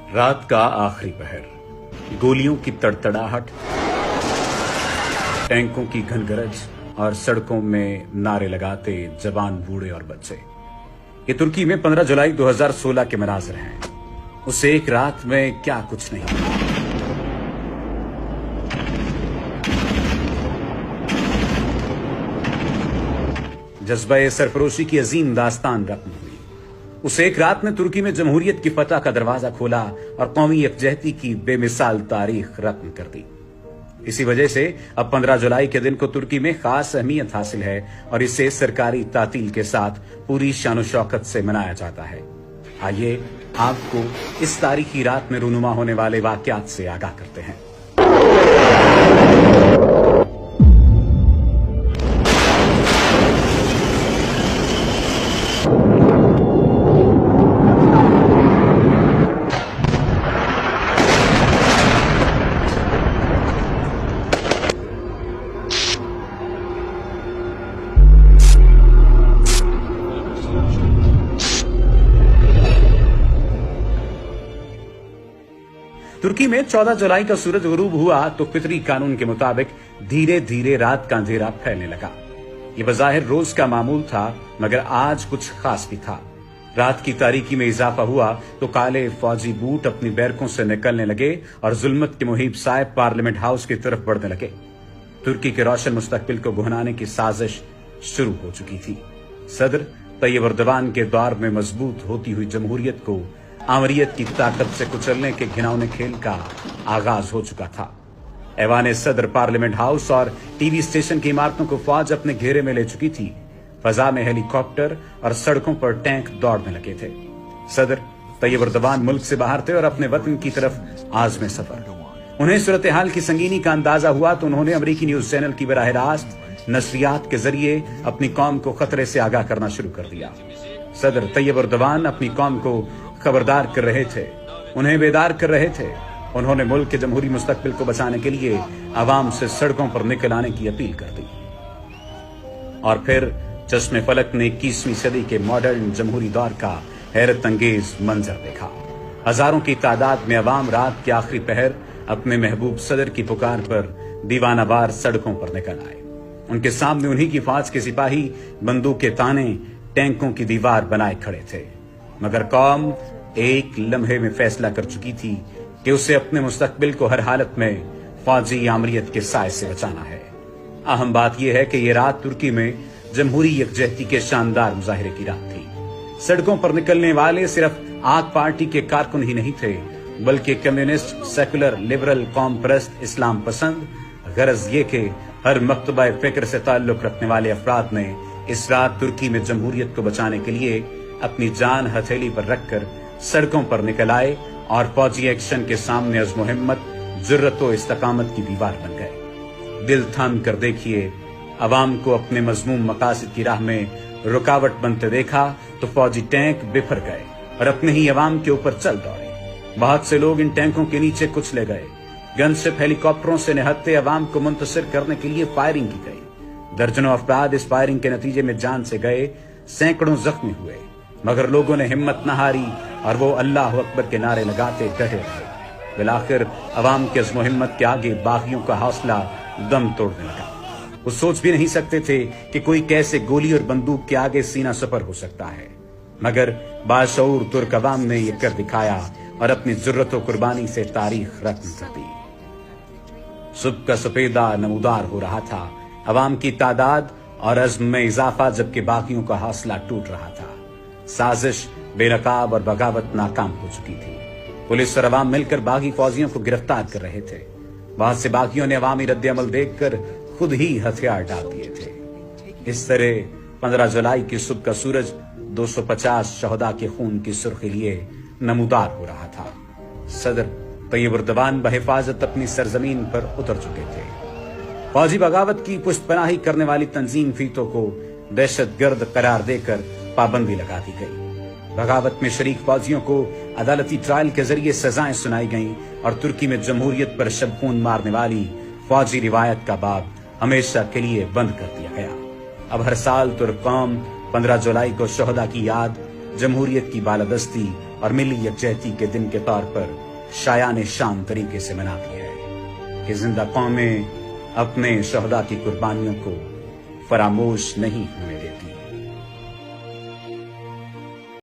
रात का आखिरी पहर, गोलियों की तड़तड़ाहट, टैंकों की घनगरज और सड़कों में नारे लगाते जवान बूढ़े और बच्चे। ये तुर्की में 15 जुलाई 2016 के मनाजिर हैं। उस एक रात में क्या कुछ नहीं। जज्बा सरफरोशी की अजीम दास्तान रकम हुई। उस एक रात ने तुर्की में जमहूरियत की फतह का दरवाजा खोला और कौमी यकजहती की बेमिसाल तारीख रकम कर दी। इसी वजह से अब 15 जुलाई के दिन को तुर्की में खास अहमियत हासिल है और इसे सरकारी तातील के साथ पूरी शान शौकत से मनाया जाता है। आइए आपको इस तारीखी रात में रूनुमा होने वाले वाकयात से आगाह करते हैं। तुर्की में 14 जुलाई का सूरज गुरूब हुआ तो फितरी कानून के मुताबिक धीरे धीरे रात का अंधेरा फैलने लगा। ये बज़ाहिर रोज का मामूल था, मगर आज कुछ खास भी था। रात की तारीकी में इजाफा हुआ तो काले फौजी बूट अपनी बैरकों से निकलने लगे और जुल्मत के मुहिब साहिब पार्लियामेंट हाउस की तरफ बढ़ने लगे। तुर्की के रोशन मुस्तकबिल को भुनाने की साजिश शुरू हो चुकी थी। सदर तैयब एर्दोगान के दौर में मजबूत होती हुई जमहूरियत को आमरीयत की ताकत से कुचलने के घिनौने खेल का आगाज हो चुका था। ऐवान सदर, पार्लियामेंट हाउस और टीवी स्टेशन की इमारतों को फौज अपने घेरे में ले चुकी थी। फजा में हेलीकॉप्टर और सड़कों पर टैंक दौड़ने लगे थे। सदर तैयब एर्दोगान मुल्क से बाहर थे और अपने वतन की तरफ आज़मे सफर। उन्हें सूरत हाल की संगीनी का अंदाजा हुआ तो उन्होंने अमरीकी न्यूज चैनल की बराह रास्त नशरियात के जरिए अपनी कौम को खतरे से आगाह करना शुरू कर दिया। सदर तैयब एर्दोगान अपनी कौम को खबरदार कर रहे थे, उन्हें बेदार कर रहे थे। उन्होंने मुल्क के जमहूरी मुस्तकबिल को बचाने के लिए आवाम से सड़कों पर निकल आने की अपील कर दी। और फिर चश्मे फलक ने 21वीं सदी के मॉडर्न जमहूरी दौर का हैरत अंगेज मंजर देखा। हजारों की तादाद में अवाम रात के आखिरी पहर अपने महबूब सदर की पुकार पर दीवानावार सड़कों पर निकल आए। उनके सामने उन्हीं की फौज के सिपाही बंदूक के ताने, टैंकों की दीवार बनाए खड़े थे। मगर कौम एक लम्हे में फैसला कर चुकी थी कि उसे अपने मुस्तकबिल को हर हालत में फौजी आमरीयत के साए से बचाना है। अहम बात यह है कि यह रात तुर्की में जमहूरी यकजहती के शानदार मुजाहिरे की रात थी। सड़कों पर निकलने वाले सिर्फ आक पार्टी के कारकुन ही नहीं थे, बल्कि कम्युनिस्ट, सेकुलर, लिबरल, कौम परस्त, इस्लाम पसंद, गरज ये कि हर मकतबा फिक्र से ताल्लुक रखने वाले अफराद ने इस रात तुर्की में जमहूरियत को बचाने के लिए अपनी जान हथेली पर रखकर सड़कों पर निकल आए और फौजी एक्शन के सामने अज़्म हिम्मत, जुर्रत व इस्तकामत की दीवार बन गए। दिल थाम कर देखिए, अवाम को अपने मजमूम मकासद की राह में रुकावट बनते देखा तो फौजी टैंक बिफर गए और अपने ही अवाम के ऊपर चल दौड़े। बहुत से लोग इन टैंकों के नीचे कुचले गए। गनशिप हेलीकॉप्टरों से निहत्ते अवाम को मुंतशिर करने के लिए फायरिंग की गई। दर्जनों अफराद इस फायरिंग के नतीजे में जान से गए, सैकड़ों जख्मी हुए, मगर लोगों ने हिम्मत न हारी और वो अल्लाह अकबर के नारे लगाते डटे रहे। बिलाखिर अवाम के अज़्म हिम्मत के आगे बागियों का हौसला दम तोड़ने लगा। वो सोच भी नहीं सकते थे कि कोई कैसे गोली और बंदूक के आगे सीना सपर हो सकता है, मगर बाशऊर तुर्क अवाम ने ये कर दिखाया और अपनी जुर्रत व कुर्बानी से तारीख रकम कर दी। सुबह का सफेदा नमूदार हो रहा था, अवाम की तादाद और अज़्म में इजाफा, जबकि बागियों का हौसला टूट रहा था। साजिश बेनकाब और बगावत नाकाम हो चुकी थी। पुलिस और अवाम मिलकर बागी फौजियों को गिरफ्तार कर रहे थे। बहुत से बागियों ने अवामी रद्द-ए-अमल देखकर खुद ही हथियार डाल दिए थे। इस तरह 15 जुलाई की सुबह का सूरज 250 शहदा के खून की सुर्खी लिए नमूदार हो रहा था। सदर तैयब एर्दोगान बहिफाजत अपनी सरजमीन पर उतर चुके थे। फौजी बगावत की पुष्टपनाही करने वाली तंजीम फीतों को दहशतगर्द करार देकर पाबंदी लगा दी गई। बगावत में शरीक फौजियों को अदालती ट्रायल के जरिए सजाएं सुनाई गईं और तुर्की में जमहूरियत पर शबखून मारने वाली फौजी रिवायत का बाब हमेशा के लिए बंद कर दिया गया। अब हर साल तुर्क कौम 15 जुलाई को शोहदा की याद, جمہوریت کی بالادستی اور ملی یکجہتی کے دن کے طور پر شایان شان طریقے سے مناتی ہے کہ زندہ قومیں اپنے شہداء کی قربانیوں کو فراموش نہیں ہونے دیتی.